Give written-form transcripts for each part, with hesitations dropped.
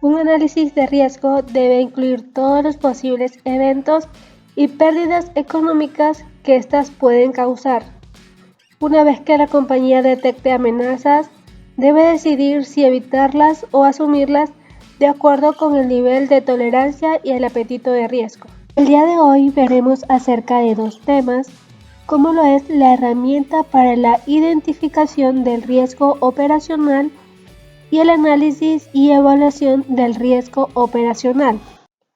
Un análisis de riesgo debe incluir todos los posibles eventos y pérdidas económicas que éstas pueden causar. Una vez que la compañía detecte amenazas, debe decidir si evitarlas o asumirlas de acuerdo con el nivel de tolerancia y el apetito de riesgo. El día de hoy veremos acerca de dos temas, como lo es la herramienta para la identificación del riesgo operacional y el análisis y evaluación del riesgo operacional.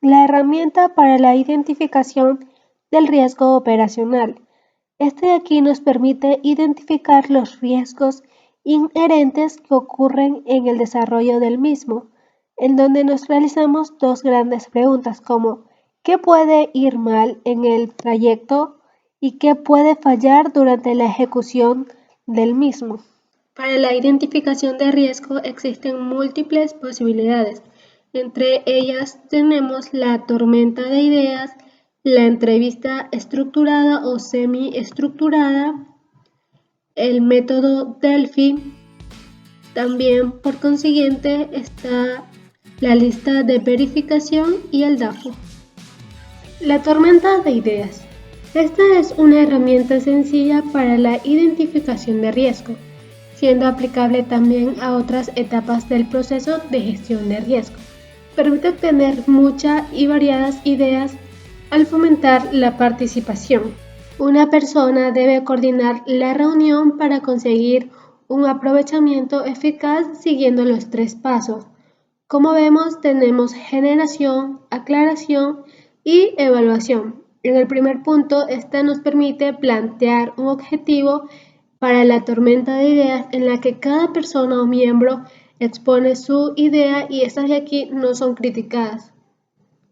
La herramienta para la identificación del riesgo operacional. Este de aquí nos permite identificar los riesgos inherentes que ocurren en el desarrollo del mismo, en donde nos realizamos dos grandes preguntas como ¿qué puede ir mal en el trayecto y qué puede fallar durante la ejecución del mismo? Para la identificación de riesgo existen múltiples posibilidades. Entre ellas tenemos la tormenta de ideas, la entrevista estructurada o semi-estructurada, el método Delphi. También, por consiguiente, está la lista de verificación y el DAFO. La tormenta de ideas. Esta es una herramienta sencilla para la identificación de riesgo, siendo aplicable también a otras etapas del proceso de gestión de riesgo. Permite obtener muchas y variadas ideas al fomentar la participación. Una persona debe coordinar la reunión para conseguir un aprovechamiento eficaz siguiendo los 3 pasos. Como vemos, tenemos generación, aclaración y evaluación. En el primer punto, esta nos permite plantear un objetivo para la tormenta de ideas en la que cada persona o miembro expone su idea y estas de aquí no son criticadas.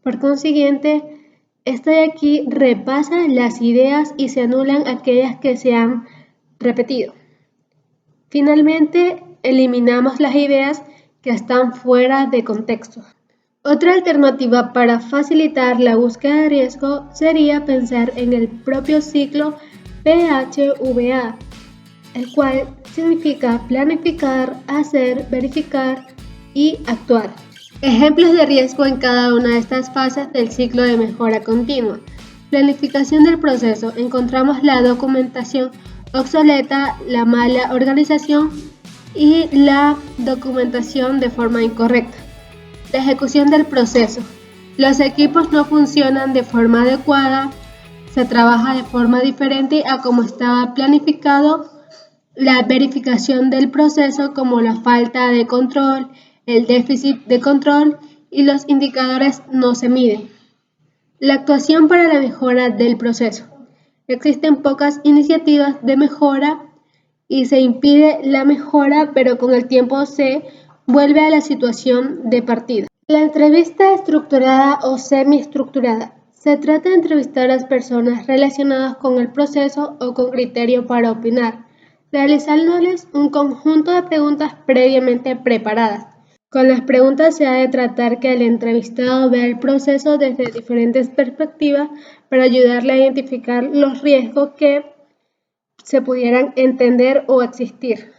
Por consiguiente, esta de aquí repasa las ideas y se anulan aquellas que se han repetido. Finalmente, eliminamos las ideas que están fuera de contexto. Otra alternativa para facilitar la búsqueda de riesgo sería pensar en el propio ciclo PHVA, el cual significa planificar, hacer, verificar y actuar. Ejemplos de riesgo en cada una de estas fases del ciclo de mejora continua. Planificación del proceso. Encontramos la documentación obsoleta, la mala organización y la documentación de forma incorrecta. La ejecución del proceso. Los equipos no funcionan de forma adecuada, se trabaja de forma diferente a como estaba planificado. La verificación del proceso, como la falta de control, el déficit de control y los indicadores no se miden. La actuación para la mejora del proceso. Existen pocas iniciativas de mejora y se impide la mejora, pero con el tiempo se vuelve a la situación de partida. La entrevista estructurada o semiestructurada. Se trata de entrevistar a las personas relacionadas con el proceso o con criterio para opinar, realizándoles un conjunto de preguntas previamente preparadas. Con las preguntas se ha de tratar que el entrevistado vea el proceso desde diferentes perspectivas para ayudarle a identificar los riesgos que se pudieran entender o existir.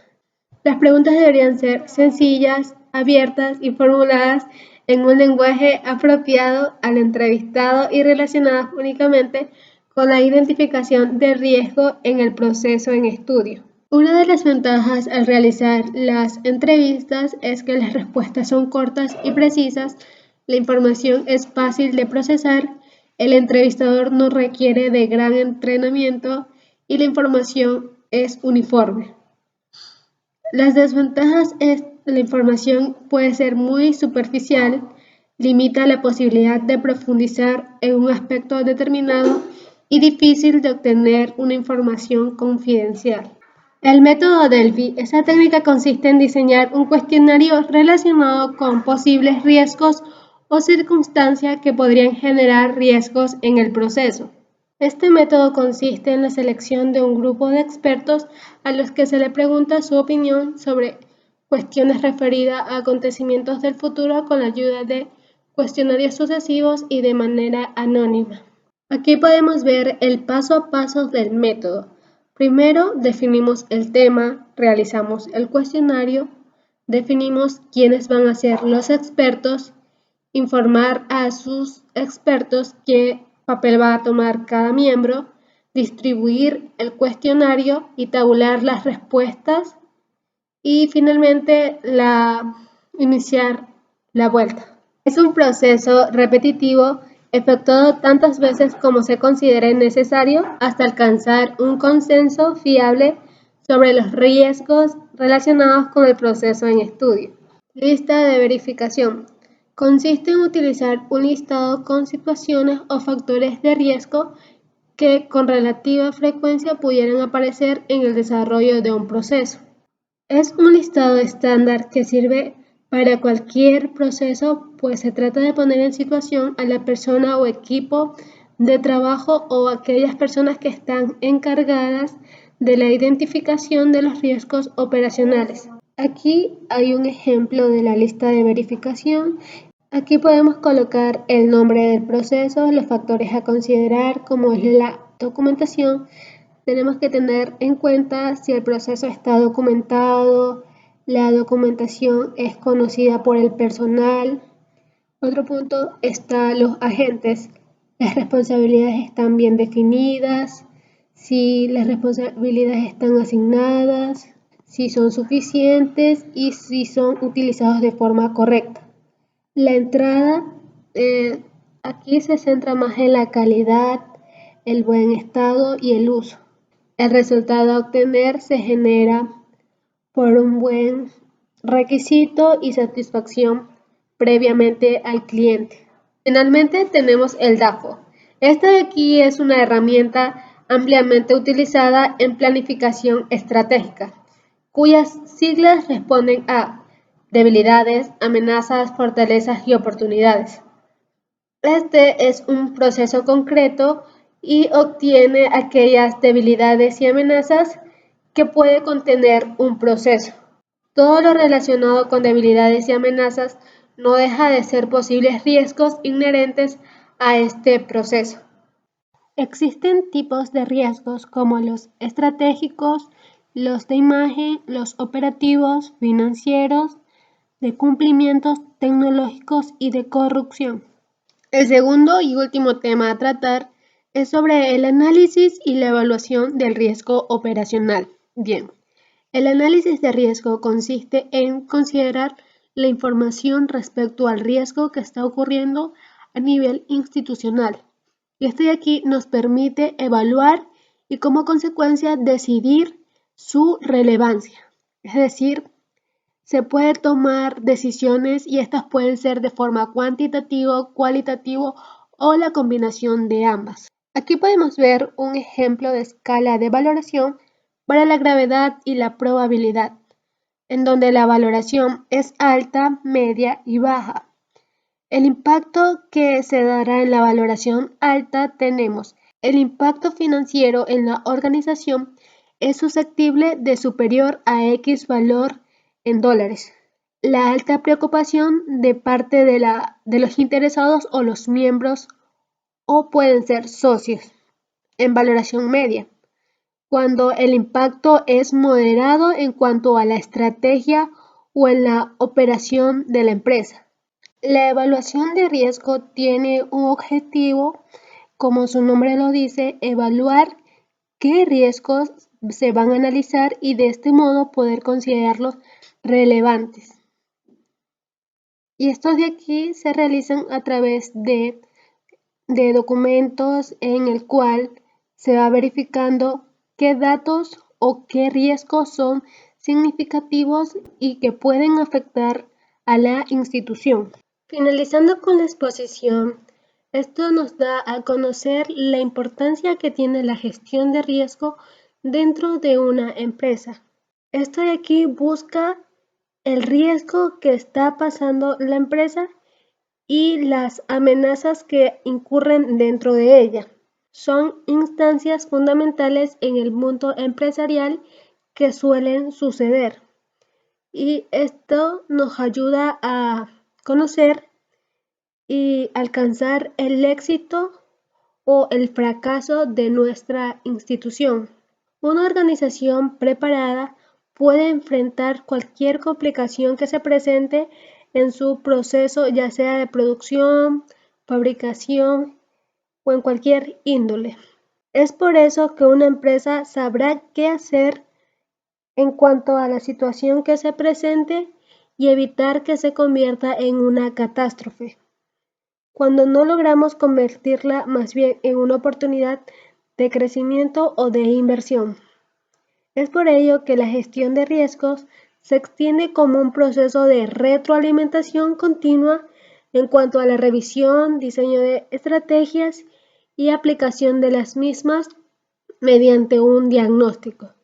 Las preguntas deberían ser sencillas, abiertas y formuladas en un lenguaje apropiado al entrevistado y relacionadas únicamente con la identificación de riesgo en el proceso en estudio. Una de las ventajas al realizar las entrevistas es que las respuestas son cortas y precisas, la información es fácil de procesar, el entrevistador no requiere de gran entrenamiento y la información es uniforme. Las desventajas es que la información puede ser muy superficial, limita la posibilidad de profundizar en un aspecto determinado y difícil de obtener una información confidencial. El método Delphi. Esta técnica consiste en diseñar un cuestionario relacionado con posibles riesgos o circunstancias que podrían generar riesgos en el proceso. Este método consiste en la selección de un grupo de expertos a los que se le pregunta su opinión sobre cuestiones referidas a acontecimientos del futuro con la ayuda de cuestionarios sucesivos y de manera anónima. Aquí podemos ver el paso a paso del método. Primero definimos el tema, realizamos el cuestionario, Definimos quiénes van a ser los expertos, informar a sus expertos qué papel va a tomar cada miembro, distribuir el cuestionario y tabular las respuestas y finalmente iniciar la vuelta. Es un proceso repetitivo efectuado tantas veces como se considere necesario hasta alcanzar un consenso fiable sobre los riesgos relacionados con el proceso en estudio. Lista de verificación. Consiste en utilizar un listado con situaciones o factores de riesgo que con relativa frecuencia pudieran aparecer en el desarrollo de un proceso. Es un listado estándar que sirve para cualquier proceso, pues se trata de poner en situación a la persona o equipo de trabajo o aquellas personas que están encargadas de la identificación de los riesgos operacionales. Aquí hay un ejemplo de la lista de verificación. Aquí podemos colocar el nombre del proceso, los factores a considerar, como es la documentación. Tenemos que tener en cuenta si el proceso está documentado, la documentación es conocida por el personal. Otro punto está los agentes. Las responsabilidades están bien definidas, si las responsabilidades están asignadas, si son suficientes y si son utilizados de forma correcta. La entrada aquí se centra más en la calidad, el buen estado y el uso. El resultado a obtener se genera por un buen requisito y satisfacción previamente al cliente. Finalmente tenemos el DAFO. Esta de aquí es una herramienta ampliamente utilizada en planificación estratégica, cuyas siglas responden a debilidades, amenazas, fortalezas y oportunidades. Este es un proceso concreto y obtiene aquellas debilidades y amenazas que puede contener un proceso. Todo lo relacionado con debilidades y amenazas no deja de ser posibles riesgos inherentes a este proceso. Existen tipos de riesgos como los estratégicos, los de imagen, los operativos, financieros, de cumplimientos tecnológicos y de corrupción. El segundo y último tema a tratar es sobre el análisis y la evaluación del riesgo operacional. Bien, el análisis de riesgo consiste en considerar la información respecto al riesgo que está ocurriendo a nivel institucional. Y este de aquí nos permite evaluar y como consecuencia decidir su relevancia. Es decir, se puede tomar decisiones y estas pueden ser de forma cuantitativa, cualitativa o la combinación de ambas. Aquí podemos ver un ejemplo de escala de valoración para la gravedad y la probabilidad, en donde la valoración es alta, media y baja. El impacto que se dará en la valoración alta tenemos el impacto financiero en la organización es susceptible de superior a X valor en dólares. La alta preocupación de parte de los interesados o los miembros o pueden ser socios en valoración media, cuando el impacto es moderado en cuanto a la estrategia o en la operación de la empresa. La evaluación de riesgo tiene un objetivo, como su nombre lo dice, evaluar qué riesgos se van a analizar y de este modo poder considerarlos relevantes. Y estos de aquí se realizan a través de documentos en el cual se va verificando qué datos o qué riesgos son significativos y que pueden afectar a la institución. Finalizando con la exposición, esto nos da a conocer la importancia que tiene la gestión de riesgo dentro de una empresa. Esto de aquí busca el riesgo que está pasando la empresa y las amenazas que incurren dentro de ella. Son instancias fundamentales en el mundo empresarial que suelen suceder y esto nos ayuda a conocer y alcanzar el éxito o el fracaso de nuestra institución. Una organización preparada puede enfrentar cualquier complicación que se presente en su proceso, ya sea de producción, fabricación o en cualquier índole. Es por eso que una empresa sabrá qué hacer en cuanto a la situación que se presente y evitar que se convierta en una catástrofe, cuando no logramos convertirla más bien en una oportunidad de crecimiento o de inversión. Es por ello que la gestión de riesgos se extiende como un proceso de retroalimentación continua en cuanto a la revisión, diseño de estrategias y aplicación de las mismas mediante un diagnóstico.